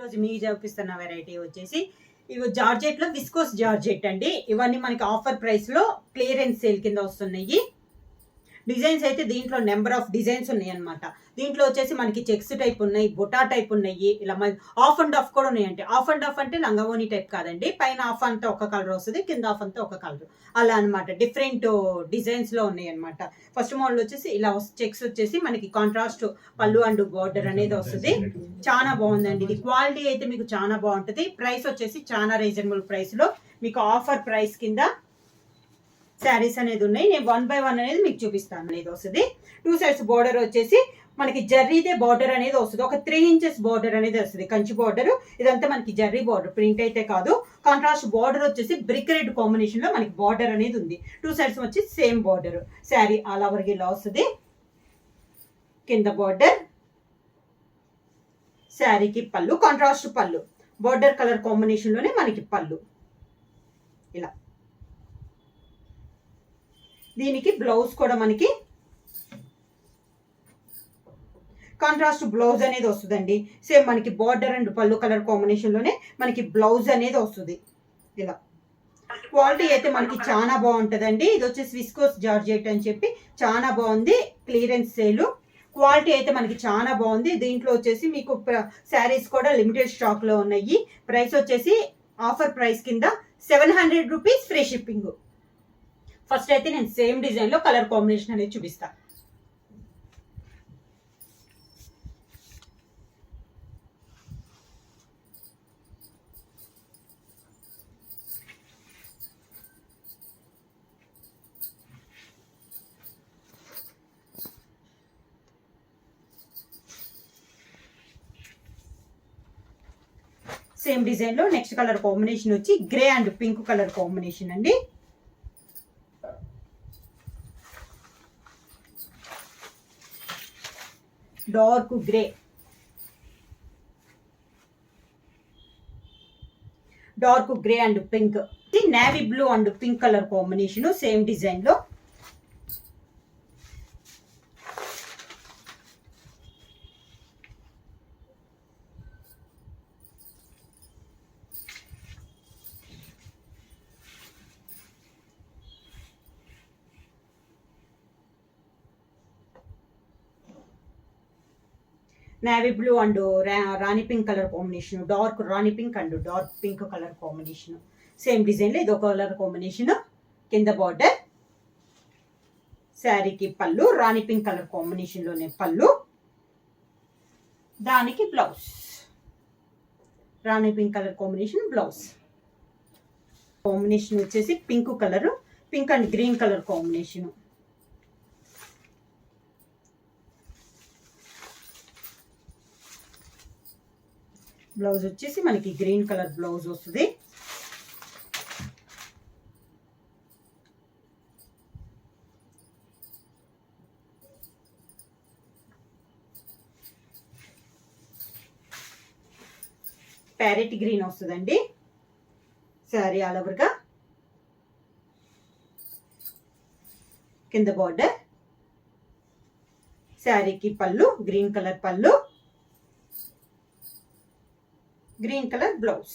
ఈరోజు మీకు చూపిస్తున్న వెరైటీ వచ్చేసి ఇవి జార్జెట్ లో విస్కోస్ జార్జెట్ అండి. ఇవన్నీ మనకి ఆఫర్ ప్రైస్ లో క్లియరెన్స్ సేల్ కింద వస్తున్నాయి. డిజైన్స్ అయితే దీంట్లో నెంబర్ ఆఫ్ డిజైన్స్ ఉన్నాయి అనమాట. దీంట్లో వచ్చేసి మనకి చెక్స్ టైప్ ఉన్నాయి, బొటా టైప్ ఉన్నాయి, ఇలా ఆఫ్ అండ్ ఆఫ్ కూడా ఉన్నాయండి. ఆఫ్ అండ్ ఆఫ్ అంటే లంగావోని టైప్ కాదండి, పైన ఆఫ్ అంతా ఒక కలర్ వస్తుంది, కింద ఆఫ్ అంతా ఒక కలర్, అలా అనమాట. డిఫరెంట్ డిజైన్స్ లో ఉన్నాయి అనమాట. ఫస్ట్ మోడల్ వచ్చేసి ఇలా చెక్స్ వచ్చేసి మనకి కాంట్రాస్ట్ పళ్ళు అండ్ బార్డర్ అనేది వస్తుంది. చాలా బాగుందండి. ఇది క్వాలిటీ అయితే మీకు చాలా బాగుంటుంది. ప్రైస్ వచ్చేసి చాలా రీజనబుల్ ప్రైస్ లో మీకు ఆఫర్ ప్రైస్ కింద శారీస్ అనేది ఉన్నాయి. నేను 1 by 1 అనేది మీకు చూపిస్తాను. అనేది వస్తుంది 2 sides బోర్డర్ వచ్చేసి మనకి జర్రీదే బార్డర్ అనేది వస్తుంది. ఒక 3 inches బార్డర్ అనేది వస్తుంది, కంచి బార్డర్. ఇదంతా మనకి జర్రీ బార్డర్, ప్రింట్ అయితే కాదు. కాంట్రాస్ట్ బార్డర్ వచ్చేసి బ్రిక్ రెడ్ కాంబినేషన్ లో మనకి బార్డర్ అనేది ఉంది. 2 sides వచ్చి same border. Sari all over ఇలా వస్తుంది. కింద బార్డర్, శారీకి పళ్ళు, కాంట్రాస్ట్ పళ్ళు, బార్డర్ కలర్ కాంబినేషన్ లోనే మనకి పళ్ళు ఇలా. దీనికి బ్లౌజ్ కూడా మనకి కాంట్రాస్ట్ బ్లౌజ్ అనేది వస్తుందండి. సేమ్ మనకి బార్డర్ అండ్ పళ్ళు కలర్ కాంబినేషన్ లోనే మనకి బ్లౌజ్ అనేది వస్తుంది ఇలా. క్వాలిటీ అయితే మనకి చాలా బాగుంటుందండి. ఇది వచ్చేసి విస్కోస్ జార్జెట్ అని చెప్పి చాలా బాగుంది. Clearance sale. క్వాలిటీ అయితే మనకి చాలా బాగుంది. దీంట్లో వచ్చేసి మీకు శారీస్ కూడా లిమిటెడ్ స్టాక్ లో ఉన్నాయి. ప్రైస్ వచ్చేసి ఆఫర్ ప్రైస్ కింద 700 రూపీస్, ఫ్రీ షిప్పింగ్. ఫస్ట్ అయితే నేను సేమ్ డిజైన్ లో కలర్ కాంబినేషన్ అనేది చూపిస్తా. సేమ్ డిజైన్ లో నెక్స్ట్ కలర్ కాంబినేషన్ వచ్చి grey and pink colour combination అండి. Dark grey, dark grey and pink, navy blue and pink colour combination same design లో. Navy blue and rani pink colour combination, dark rani pink and dark pink colour combination. Same design లో ఇదో colour combination. కింద border, శారీకి పళ్ళు రాణి pink colour combination లోనే పళ్ళు, దానికి blouse rani pink colour combination blouse. Combination వచ్చేసి pink colour, pink and green colour combination. Blouse వచ్చేసి మనకి గ్రీన్ కలర్ బ్లౌజ్ వస్తుంది. ప్యారెట్ గ్రీన్ వస్తుందండి. శారీ ఆల్ ఓవర్ గా. కింద బార్డర్, శారీకి పళ్ళు గ్రీన్ కలర్ పళ్ళు, గ్రీన్ కలర్ బ్లౌజ్.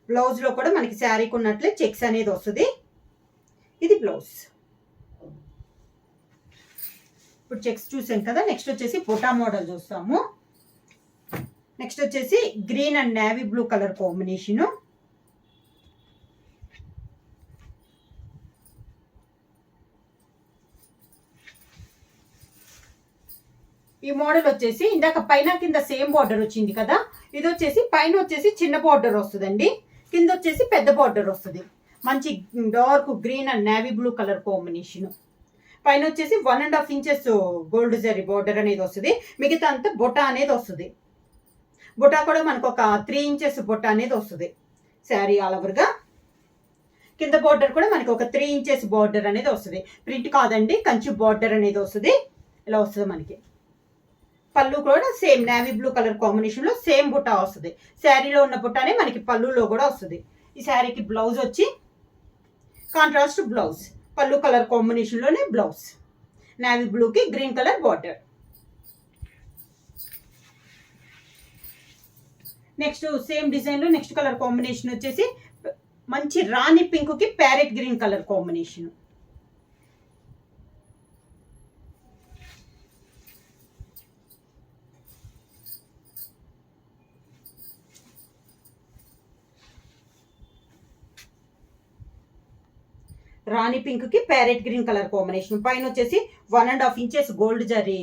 బ్లౌజ్ లో కూడా మనకి శారీకి ఉన్నట్లే చెక్స్ అనేది వస్తుంది. ఇది బ్లౌజ్. ఇప్పుడు చెక్స్ చూసాం కదా. నెక్స్ట్ వచ్చేసి బొటా మోడల్ చూస్తాము. నెక్స్ట్ వచ్చేసి green and navy blue colour combination. ఈ మోడల్ వచ్చేసి ఇందాక పైన కింద సేమ్ బార్డర్ వచ్చింది కదా. ఇది వచ్చేసి పైన వచ్చేసి చిన్న బార్డర్ వస్తుందండి, కింద వచ్చేసి పెద్ద బార్డర్ వస్తుంది. మంచి dark green and navy blue colour combination. పైన వచ్చేసి 1.5 inches గోల్డ్ జరీ బార్డర్ అనేది వస్తుంది. మిగతా అంతా బొటా అనేది వస్తుంది. బొటా కూడా మనకు ఒక 3 inches బొటా అనేది వస్తుంది. శారీ ఆల్ ఓవర్ గా. కింద బార్డర్ కూడా మనకి ఒక 3 inches బార్డర్ అనేది వస్తుంది. ప్రింట్ కాదండి, కంచి బార్డర్ అనేది వస్తుంది. ఇలా వస్తుంది మనకి. పళ్ళు కూడా same navy blue colour combination లో సేమ్ బుట్ట వస్తుంది. శారీలో ఉన్న బుట్టానే మనకి పళ్ళులో కూడా వస్తుంది. ఈ శారీకి బ్లౌజ్ వచ్చి కాంట్రాస్ట్ బ్లౌజ్, పళ్ళు కలర్ కాంబినేషన్ లోనే బ్లౌజ్, నేవీ బ్లూకి green colour border. Next same design లో నెక్స్ట్ కలర్ కాంబినేషన్ వచ్చేసి మంచి రాణి పింక్ కి ప్యారెట్ గ్రీన్ కలర్ కాంబినేషన్. రాణి పింక్ కి ప్యారెట్ గ్రీన్ కలర్ కాంబినేషన్. పైన వచ్చేసి 1.5 ఇంచెస్ గోల్డ్ జరీ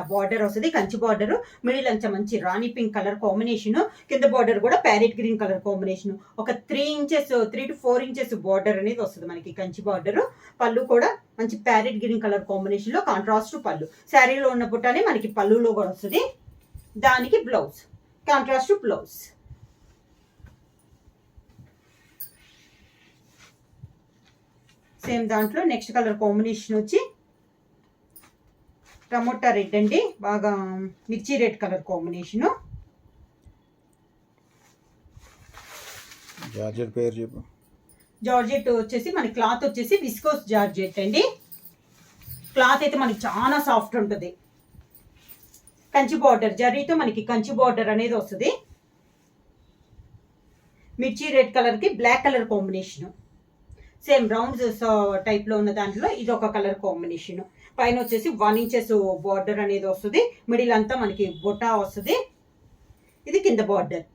బార్డర్ వస్తుంది, కంచి బార్డర్. మిడిల్ అంతా మంచి రాణి పింక్ కలర్ కాంబినేషన్. కింద బార్డర్ కూడా ప్యారెట్ గ్రీన్ కలర్ కాంబినేషన్. ఒక 3 to 4 ఇంచెస్ బార్డర్ అనేది వస్తుంది మనకి కంచి బార్డర్. పళ్ళు కూడా మంచి ప్యారెట్ గ్రీన్ కలర్ కాంబినేషన్ లో కాంట్రాస్ట్ పళ్ళు. శారీలో ఉన్న పుట్టనే మనకి పళ్ళులో కూడా వస్తుంది. దానికి బ్లౌజ్ కాంట్రాస్ట్ బ్లౌజ్. సేమ్ దాంట్లో నెక్స్ట్ కలర్ కాంబినేషన్ వచ్చి టమోటా రెడ్ అండి, బాగా మిర్చి రెడ్ కలర్ కాంబినేషన్. జార్జెట్ పేరు చెప్పు. జార్జెట్ వచ్చేసి మన క్లాత్ వచ్చేసి విస్కోస్ జార్జెట్ అండి. క్లాత్ అయితే మనకి చాలా సాఫ్ట్ ఉంటుంది. కంచి బార్డర్ జరీతో మనకి కంచి బార్డర్ అనేది వస్తుంది. మిర్చి రెడ్ కలర్ కి black colour combination. Same rounds type లో ఉన్న దాంట్లో ఇది ఒక కలర్ కాంబినేషన్. పైన వచ్చేసి 1 ఇంచెస్ బార్డర్ అనేది వస్తుంది. మిడిల్ అంతా మనకి బొటా వస్తుంది. ఇది కింద బార్డర్.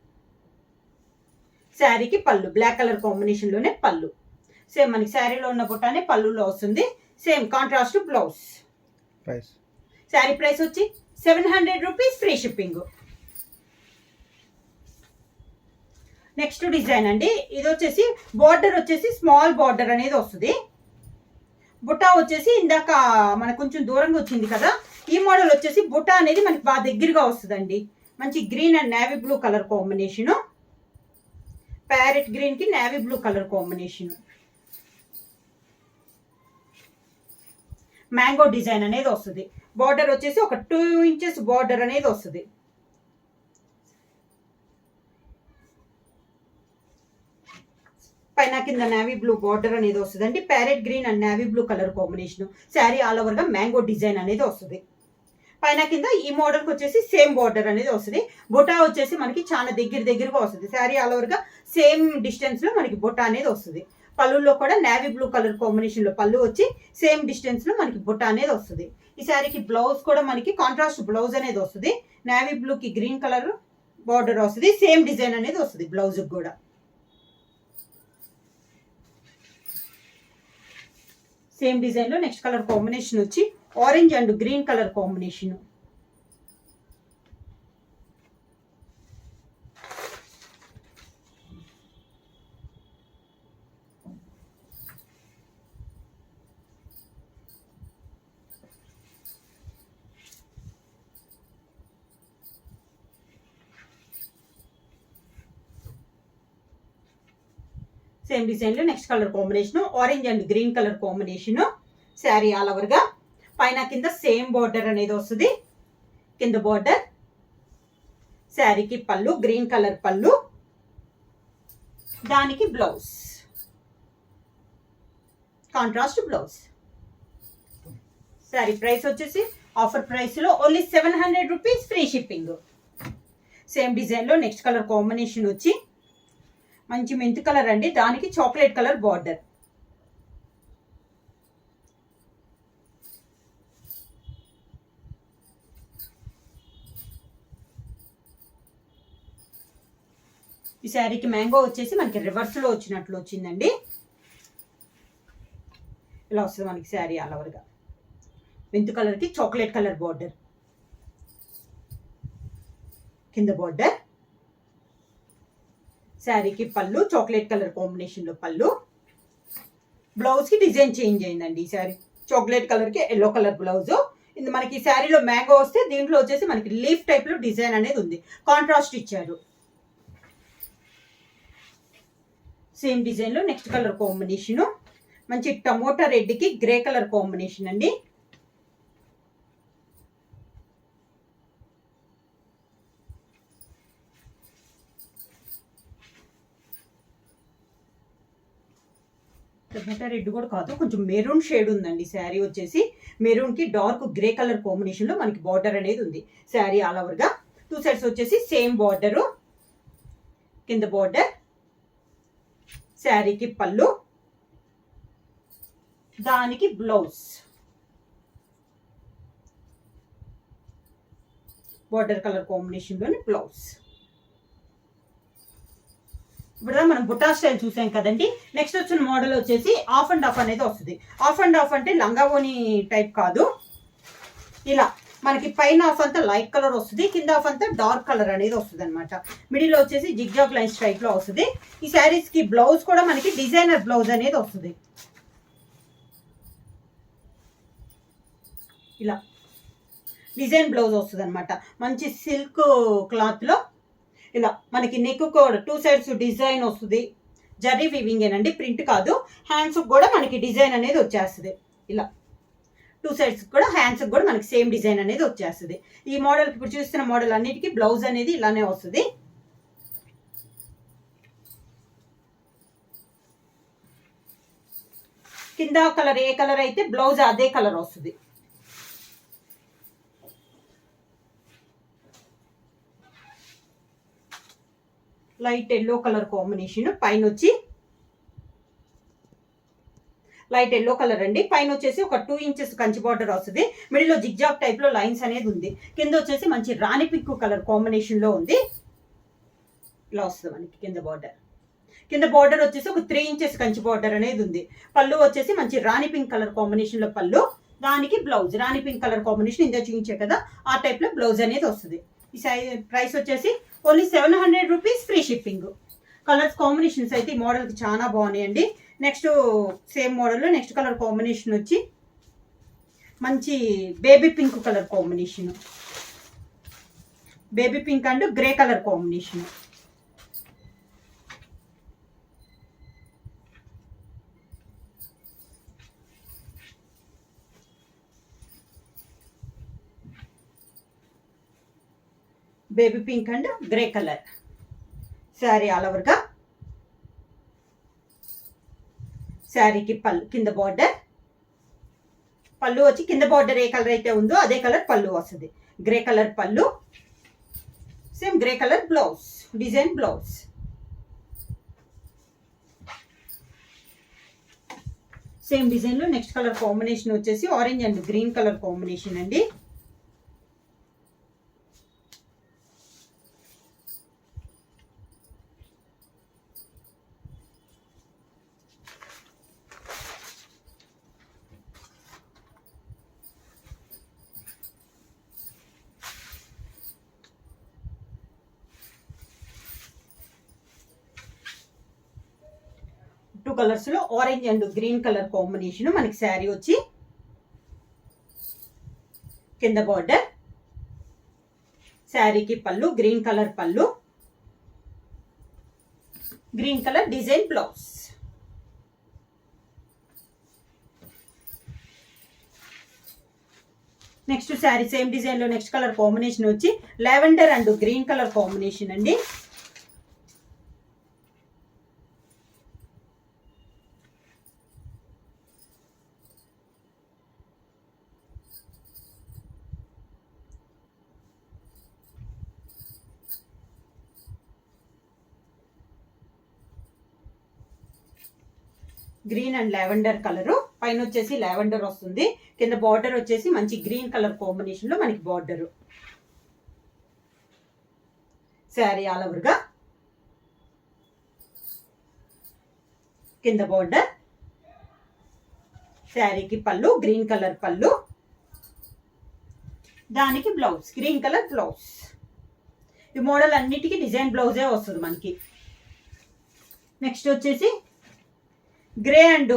శారీకి పళ్ళు బ్లాక్ కలర్ కాంబినేషన్ లోనే పళ్ళు. సేమ్ మనకి శారీలో ఉన్న బొటానే పళ్ళులో వస్తుంది. Same contrast blouse. Sari price వచ్చి 700 rupees, free shipping. Next design అండి, ఇది వచ్చేసి బార్డర్ వచ్చేసి స్మాల్ బార్డర్ అనేది వస్తుంది. బుటా వచ్చేసి ఇందాక మనకు కొంచెం దూరంగా వచ్చింది కదా, ఈ మోడల్ వచ్చేసి బుటా అనేది మనకి బాగా దగ్గరగా వస్తుందండి. మంచి green and navy blue colour combination. Parrot green కి navy blue colour combination. Mango design అనేది వస్తుంది. బార్డర్ వచ్చేసి ఒక 2 ఇంచెస్ బార్డర్ అనేది వస్తుంది. పైన కింద నేవీ బ్లూ బార్డర్ అనేది వస్తుంది అండి. Parrot green and navy blue colour combination. Sari all over గా మ్యాంగో డిజైన్ అనేది వస్తుంది. పైన కింద ఈ మోడల్ కి వచ్చేసి సేమ్ బార్డర్ అనేది వస్తుంది. బొటా వచ్చేసి మనకి చాలా దగ్గరగా వస్తుంది. శారీ ఆల్ ఓవర్ గా సేమ్ డిస్టెన్స్ లో మనకి బొటా అనేది వస్తుంది. పళ్ళులో కూడా నేవీ బ్లూ కలర్ కాంబినేషన్ లో పళ్ళు వచ్చి సేమ్ డిస్టెన్స్ లో మనకి బొటా అనేది వస్తుంది. ఈ శారీకి బ్లౌజ్ కూడా మనకి కాంట్రాస్ట్ బ్లౌజ్ అనేది వస్తుంది. నేవీ బ్లూ కి గ్రీన్ కలర్ బార్డర్ వస్తుంది. సేమ్ డిజైన్ అనేది వస్తుంది బ్లౌజ్ కూడా. సేమ్ డిజైన్ లో నెక్స్ట్ కలర్ కాంబినేషన్ వచ్చి orange and green colour combination. Same design లో next colour combination orange and green colour combination. Sari all over గా పైన కింద సేమ్ బార్డర్ అనేది వస్తుంది. కింద బార్డర్. శారీకి పళ్ళు గ్రీన్ కలర్ పళ్ళు. దానికి blouse contrast blouse. Sari price వచ్చేసి ఆఫర్ ప్రైస్ లో only 700 rupees, free shipping. Same design లో నెక్స్ట్ కలర్ కాంబినేషన్ వచ్చి మంచి మెంతి కలర్ అండి, దానికి చాక్లెట్ కలర్ బార్డర్. ఈ శారీకి మ్యాంగో వచ్చేసి మనకి రివర్స్ లో వచ్చినట్లు వచ్చిందండి. ఇలా వస్తుంది మనకి శారీ ఆల్ ఓవర్ గా. మెంతి కలర్ కి చాక్లెట్ కలర్ బార్డర్. కింద బార్డర్. శారీకి పళ్ళు చాక్లెట్ కలర్ కాంబినేషన్ లో పళ్ళు. బ్లౌజ్ కి డిజైన్ చేంజ్ అయిందండి. ఈ శారీ చాక్లెట్ కలర్ కి ఎల్లో కలర్ బ్లౌజ్. ఇది మనకి శారీలో మ్యాంగో వస్తే దీంట్లో వచ్చేసి మనకి లీఫ్ టైప్ లో డిజైన్ అనేది ఉంది. కాంట్రాస్ట్ ఇచ్చారు. సేమ్ డిజైన్ లో నెక్స్ట్ కలర్ కాంబినేషన్ మంచి టమోటా రెడ్ కి గ్రే కలర్ కాంబినేషన్ అండి. టమాటా రెడ్ కూడా కాదు, కొంచెం మెరూన్ షేడ్ ఉందండి. శారీ వచ్చేసి మెరూన్ కి డార్క్ గ్రే కలర్ కాంబినేషన్ లో మనకి బార్డర్ అనేది ఉంది. శారీ ఆల్ ఓవర్ గా 2 సైడ్స్ వచ్చేసి సేమ్ బార్డర్. కింద బోర్డర్, శారీకి పళ్ళు, దానికి బ్లౌజ్, బోర్డర్ కలర్ కాంబినేషన్లోని బ్లౌజ్. ఇప్పుడు మనం బుట్టా స్టైల్ చూసాం కదండి. నెక్స్ట్ వచ్చిన మోడల్ వచ్చేసి ఆఫ్ అండ్ ఆఫ్ అనేది వస్తుంది. ఆఫ్ అండ్ ఆఫ్ అంటే లంగావోని టైప్ కాదు, ఇలా మనకి పైన ఆఫ్ అంతా లైట్ కలర్ వస్తుంది, కింద ఆఫ్ అంతా డార్క్ కలర్ అనేది వస్తుంది అనమాట. మిడిల్ వచ్చేసి జిగ్జాగ్ లైన్స్ టైప్ లో వస్తుంది. ఈ శారీస్ కి బ్లౌజ్ కూడా మనకి డిజైనర్ బ్లౌజ్ అనేది వస్తుంది. ఇలా డిజైన్ బ్లౌజ్ వస్తుంది అనమాట. మంచి సిల్క్ క్లాత్ లో ఇలా మనకి నెక్ కూడా 2 సైడ్స్ డిజైన్ వస్తుంది. జరీ వీవింగ్ ఏనండి, ప్రింట్ కాదు. హ్యాండ్స్ కూడా మనకి డిజైన్ అనేది వచ్చేస్తుంది. ఇలా 2 సైడ్స్ కూడా హ్యాండ్స్ కూడా మనకి సేమ్ డిజైన్ అనేది వచ్చేస్తుంది. ఈ మోడల్ ఇప్పుడు చూస్తున్న మోడల్ అన్నిటికీ బ్లౌజ్ అనేది ఇలానే వస్తుంది. కింద కలర్ ఏ కలర్ అయితే బ్లౌజ్ అదే కలర్ వస్తుంది. లైట్ ఎల్లో కలర్ కాంబినేషన్, పైన వచ్చి లైట్ ఎల్లో కలర్ అండి. పైన వచ్చేసి ఒక 2 ఇంచెస్ కంచి బార్డర్ వస్తుంది. మిడిల్లో జిగ్జాగ్ టైప్ లో లైన్స్ అనేది ఉంది. కింద వచ్చేసి మంచి రాణి పింక్ కలర్ కాంబినేషన్ లో ఉంది. ఇలా వస్తుంది మనకి కింద బార్డర్. కింద బార్డర్ వచ్చేసి ఒక 3 ఇంచెస్ కంచి బార్డర్ అనేది ఉంది. పళ్ళు వచ్చేసి మంచి రాణి పింక్ కలర్ కాంబినేషన్ లో పళ్ళు, దానికి blouse rani pink colour combination ఇందా చూపించే కదా ఆ టైప్ లో బ్లౌజ్ అనేది వస్తుంది. ఈ ప్రైస్ వచ్చేసి only 700 rupees, free shipping. Colours combinations అయితే ఈ మోడల్కి చాలా బాగున్నాయండి. నెక్స్ట్ సేమ్ మోడల్లో నెక్స్ట్ కలర్ కాంబినేషన్ వచ్చి మంచి baby pink colour combination, baby pink and grey colour combination. Baby pink and grey colour sari all ఓవర్గా. శారీకి పళ్ళు, కింద బార్డర్, పళ్ళు వచ్చి కింద బార్డర్ ఏ కలర్ అయితే ఉందో అదే కలర్ పళ్ళు వస్తుంది. గ్రే కలర్ పళ్ళు, same grey colour blouse, design blouse. Same design లో నెక్స్ట్ కలర్ కాంబినేషన్ వచ్చేసి orange and green colour combination అండి. టూ కలర్స్ లో orange and green colour combination మనకి శారీ వచ్చి కింద బార్డర్, శారీకి పళ్ళు, గ్రీన్ కలర్ పళ్ళు, green colour design blouse. Next sari same design లో నెక్స్ట్ కలర్ కాంబినేషన్ వచ్చి lavender and green colour combination అండి. గ్రీన్ అండ్ లావెండర్ కలర్, పైన వచ్చేసి లావెండర్ వస్తుంది. కింద బార్డర్ వచ్చేసి మంచి గ్రీన్ కలర్ కాంబినేషన్ లో మనకి బార్డర్. శారీ ఆల్ ఓవర్ గా కింద బార్డర్, శారీకి పళ్ళు, గ్రీన్ కలర్ పళ్ళు, దానికి బ్లౌజ్, గ్రీన్ కలర్ బ్లౌజ్. ఈ మోడల్ అన్నిటికీ డిజైన్ బ్లౌజే వస్తుంది మనకి. నెక్స్ట్ వచ్చేసి grey and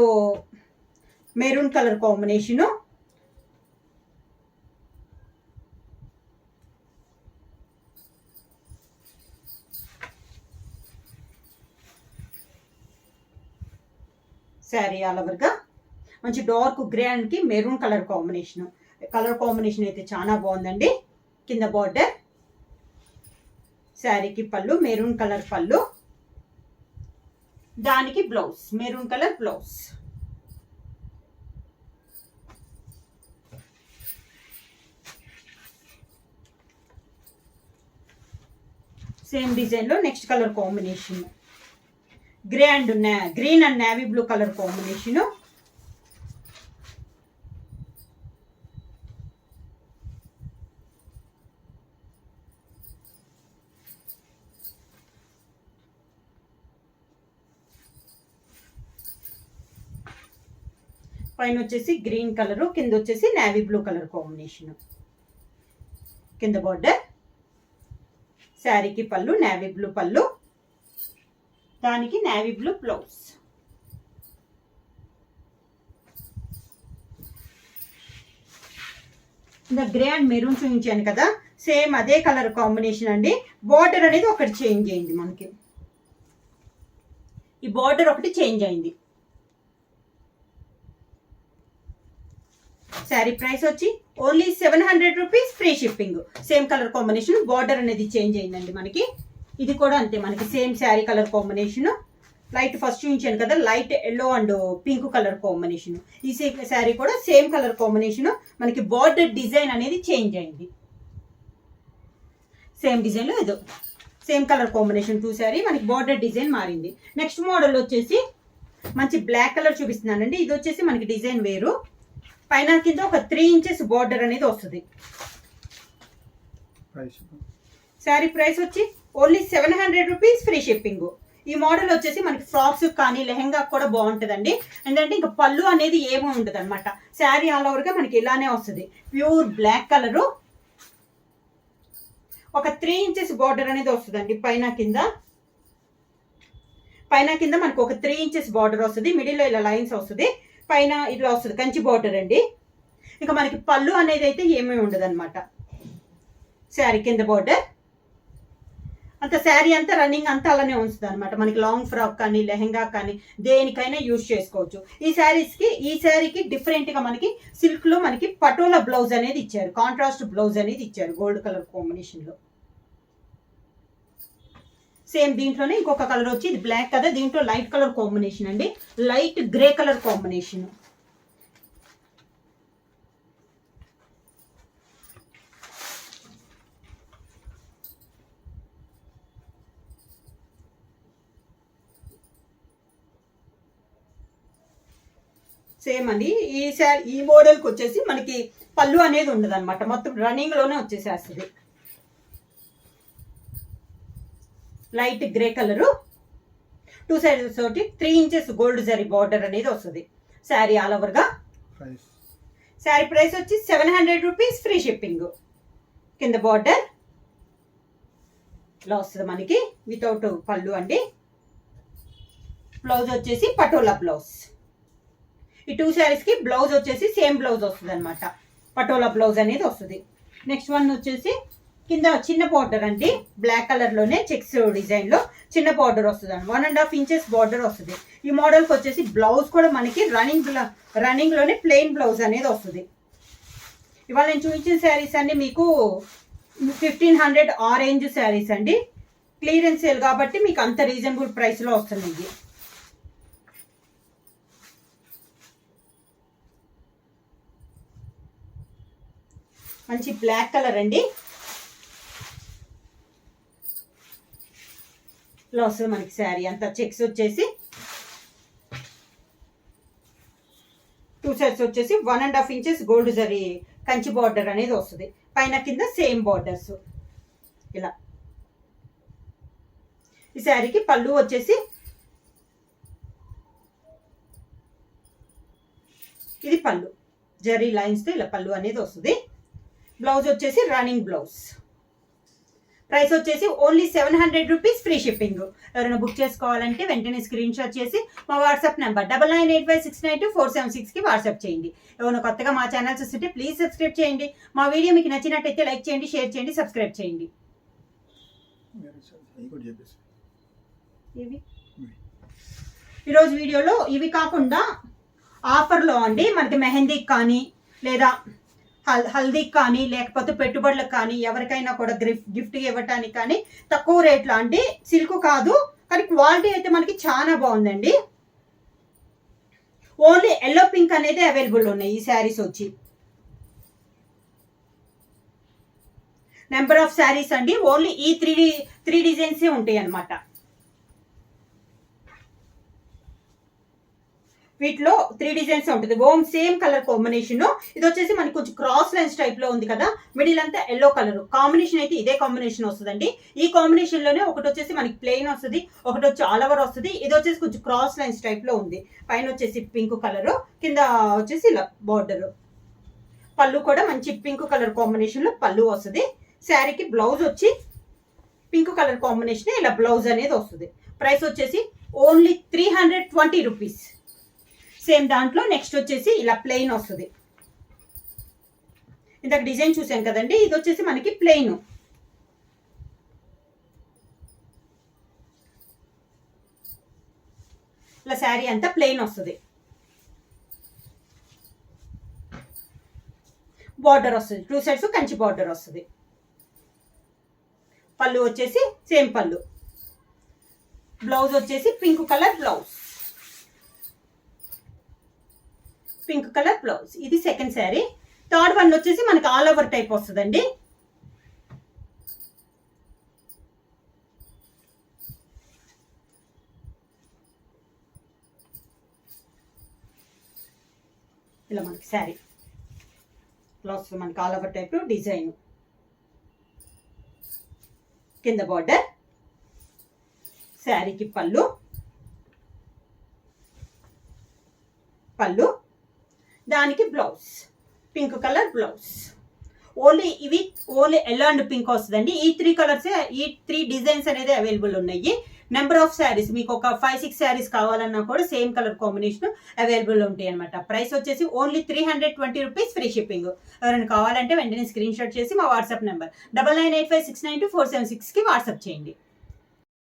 maroon colour combination, sari all over గా మంచి డార్క్ గ్రే అండ్ కి maroon colour combination. Colour combination అయితే చాలా బాగుందండి. కింద బార్డర్, శారీకి పళ్ళు, మెరూన్ కలర్ పళ్ళు, దానికి blouse, maroon colour blouse. Same డిజైన్లో next colour combination green and navy blue colour combination. పైన వచ్చేసి గ్రీన్ కలరు, కింద వచ్చేసి నేవీ బ్లూ కలర్ కాంబినేషన్. కింద బార్డర్, శారీకి పళ్ళు నేవీ బ్లూ పళ్ళు, దానికి నేవీ బ్లూ బ్లౌజ్. ఇంకా గ్రే అండ్ మెరూన్ చూపించాను కదా, సేమ్ అదే కలర్ కాంబినేషన్ అండి. బార్డర్ అనేది ఒకటి చేంజ్ అయింది మనకి, ఈ బార్డర్ ఒకటి చేంజ్ అయింది. శారీ ప్రైస్ వచ్చి only 700 rupees, free shipping. Same colour combination, border అనేది చేంజ్ అయిందండి మనకి. ఇది కూడా అంతే మనకి same sari colour combination. Light first చూపించాను కదా, light yellow and pink colour combination. ఈ శారీ కూడా సేమ్ కలర్ కాంబినేషన్. మనకి బార్డర్ డిజైన్ అనేది చేంజ్ అయింది. సేమ్ డిజైన్లో ఏదో సేమ్ కలర్ కాంబినేషన్ 2 శారీ, మనకి బార్డర్ డిజైన్ మారింది. నెక్స్ట్ మోడల్ వచ్చేసి మంచి బ్లాక్ కలర్ చూపిస్తున్నానండి. ఇది వచ్చేసి మనకి డిజైన్ వేరు, పైన కింద ఒక 3 ఇంచెస్ బార్డర్ అనేది వస్తుంది. శారీ ప్రైస్ వచ్చి ఓన్లీ 700 రూపీస్, ఫ్రీ షిప్పింగ్. ఈ మోడల్ వచ్చేసి మనకి ఫ్రాక్స్ కానీ లెహెంగా కూడా బాగుంటుందండి. ఎందుకంటే ఇంకా పళ్ళు అనేది ఏమీ ఉండదు అనమాట. శారీ ఆల్ ఓవర్గా మనకి ఇలానే వస్తుంది. ప్యూర్ బ్లాక్ కలరు, ఒక 3 ఇంచెస్ బార్డర్ అనేది వస్తుందండి. పైన కింద మనకు ఒక 3 ఇంచెస్ బార్డర్ వస్తుంది. మిడిల్లో ఇలా లైన్స్ వస్తుంది, పైన ఇట్లా వస్తుంది కంచి బార్డర్ అండి. ఇంకా మనకి పళ్ళు అనేది అయితే ఏమీ ఉండదు అనమాట. శారీ కింద బార్డర్ అంత, శారీ అంతా రన్నింగ్ అంతా అలానే ఉంచుతుంది అనమాట. మనకి లాంగ్ ఫ్రాక్ కానీ లెహెంగా కానీ దేనికైనా యూజ్ చేసుకోవచ్చు. ఈ శారీకి డిఫరెంట్ గా మనకి సిల్క్ లో మనకి పటోలా బ్లౌజ్ అనేది ఇచ్చారు, కాంట్రాస్ట్ బ్లౌజ్ అనేది ఇచ్చారు గోల్డ్ కలర్ కాంబినేషన్ లో. సేమ్ దీంట్లోనే ఇంకొక కలర్ వచ్చి, ఇది బ్లాక్ కదా, దీంట్లో లైట్ కలర్ కాంబినేషన్ అండి, light grey colour combination. Same అండి. ఈ మోడల్కి వచ్చేసి మనకి పళ్ళు అనేది ఉండదు అనమాట, మొత్తం రన్నింగ్ లోనే వచ్చేసేస్తుంది. లైట్ గ్రే కలరు, 2 సైడ్స్ తోటి 3 ఇంచెస్ గోల్డ్ జరీ బార్డర్ అనేది వస్తుంది. శారీ ఆల్ ఓవర్గా. శారీ ప్రైస్ వచ్చి 700 రూపీస్, ఫ్రీ షిప్పింగ్. కింద బార్డర్ ఇలా వస్తుంది మనకి వితౌట్ పళ్ళు అండి. బ్లౌజ్ వచ్చేసి పటోలా బ్లౌజ్. ఈ 2 శారీస్కి బ్లౌజ్ వచ్చేసి సేమ్ బ్లౌజ్ వస్తుంది అనమాట, పటోలా బ్లౌజ్ అనేది వస్తుంది. నెక్స్ట్ వన్ వచ్చేసి కింద చిన్న బార్డర్ అండి, బ్లాక్ కలర్లోనే చెక్స్ డిజైన్లో చిన్న బార్డర్ వస్తుంది అండి, 1.5 ఇంచెస్ బార్డర్ వస్తుంది. ఈ మోడల్కి వచ్చేసి బ్లౌజ్ కూడా మనకి రన్నింగ్లోనే ప్లెయిన్ బ్లౌజ్ అనేది వస్తుంది. ఇవాళ నేను చూపించిన శారీస్ అన్ని మీకు 1500 ఆ రేంజ్ శారీస్ అండి. క్లియరెన్స్ సేల్ కాబట్టి మీకు అంత రీజనబుల్ ప్రైస్లో వస్తుంది. మంచి బ్లాక్ కలర్ అండి, ఇలా వస్తుంది మనకి శారీ అంతా. చెక్స్ వచ్చేసి 2 సైడ్స్ వచ్చేసి 1.5 inches gold zari Kanchi border అనేది వస్తుంది. పైన కింద సేమ్ బార్డర్స్ ఇలా. ఈ శారీకి పళ్ళు వచ్చేసి ఇది పళ్ళు, జరీ లైన్స్తో ఇలా పళ్ళు అనేది వస్తుంది. బ్లౌజ్ వచ్చేసి రన్నింగ్ బ్లౌజ్. ప్రైస్ వచ్చేసి ఓన్లీ 700 రూపీస్, ఫ్రీ షిప్పింగ్. ఎవరైనా బుక్ చేసుకోవాలంటే వెంటనే స్క్రీన్ షాట్ చేసి మా వాట్సాప్ నెంబర్ 9985692476కి వాట్సాప్ చేయండి. ఎవరైనా కొత్తగా మా ఛానల్ చూస్తుంటే ప్లీజ్ సబ్స్క్రైబ్ చేయండి. మా వీడియో మీకు నచ్చినట్టయితే లైక్ చేయండి, షేర్ చేయండి, సబ్స్క్రైబ్ చేయండి. ఈరోజు వీడియోలో ఇవి కాకుండా ఆఫర్లో అండి మనకి మెహందీకి కానీ లేదా హల్దీకి కానీ లేకపోతే పెట్టుబడులకు కానీ ఎవరికైనా కూడా గిఫ్ట్ ఇవ్వటానికి కానీ తక్కువ రేట్లో అండి. సిల్క్ కాదు కానీ క్వాలిటీ అయితే మనకి చాలా బాగుందండి. ఓన్లీ ఎల్లో పింక్ అనేది అవైలబుల్ ఉన్నాయి ఈ శారీస్ వచ్చి. నెంబర్ ఆఫ్ శారీస్ అండి, ఓన్లీ ఈ త్రీ డిజైన్సే ఉంటాయి అన్నమాట. వీటిలో 3 డిజైన్స్ ఉంటుంది. Same colour combination. ఇది వచ్చేసి మనకి కొంచెం క్రాస్ లైన్స్ టైప్ లో ఉంది కదా, మిడిల్ అంతా ఎల్లో కలర్ కాంబినేషన్ అయితే ఇదే కాంబినేషన్ వస్తుందండి. ఈ కాంబినేషన్ లోనే ఒకటి వచ్చేసి మనకి ప్లెయిన్ వస్తుంది, ఒకటి వచ్చి ఆల్ ఓవర్ వస్తుంది. ఇది వచ్చేసి కొంచెం క్రాస్ లైన్స్ టైప్ లో ఉంది. పైన వచ్చేసి పింక్ కలర్, కింద వచ్చేసి ఇలా బార్డర్. పళ్ళు కూడా మంచి పింక్ కలర్ కాంబినేషన్ లో పళ్ళు వస్తుంది. శారీకి బ్లౌజ్ వచ్చి పింక్ కలర్ కాంబినేషన్ ఇలా బ్లౌజ్ అనేది వస్తుంది. ప్రైస్ వచ్చేసి ఓన్లీ 320 రూపీస్. సేమ్ దాంట్లో నెక్స్ట్ వచ్చేసి ఇలా ప్లెయిన్ వస్తుంది. ఇందాక డిజైన్ చూసాం కదండి, ఇది వచ్చేసి మనకి ప్లెయిన్. ఇలా శారీ అంతా ప్లెయిన్ వస్తుంది. బార్డర్ వస్తుంది, 2 సైడ్స్ కంచి బార్డర్ వస్తుంది. పళ్ళు వచ్చేసి సేమ్ పళ్ళు. బ్లౌజ్ వచ్చేసి pink colour blouse, pink colour blouse. ఇది సెకండ్ శారీ. థర్డ్ వన్ వచ్చేసి మనకి ఆల్ ఓవర్ టైప్ వస్తుందండి. ఇలా మనకి శారీ బ్లౌజ్ మనకి ఆల్ ఓవర్ టైప్ డిజైన్, కింద బార్డర్, శారీకి పళ్ళు, పళ్ళు దానికి blouse pink colour blouse. Only yellow and pink వస్తుందండి. ఈ 3 కలర్స్, ఈ 3 డిజైన్స్ అనేది అవైలబుల్ ఉన్నాయి. నెంబర్ ఆఫ్ శారీస్ మీకు ఒక 5-6 శారీస్ కావాలన్నా కూడా సేమ్ కలర్ కాంబినేషన్ అవైలబుల్ ఉంటాయి అనమాట. ప్రైస్ వచ్చేసి ఓన్లీ 320 రూపీస్, ఫ్రీ షిప్పింగ్. ఎవరైనా కావాలంటే వెంటనే స్క్రీన్ షాట్ చేసి మా వాట్సాప్ నెంబర్ 9985692476కి వాట్సాప్ చేయండి.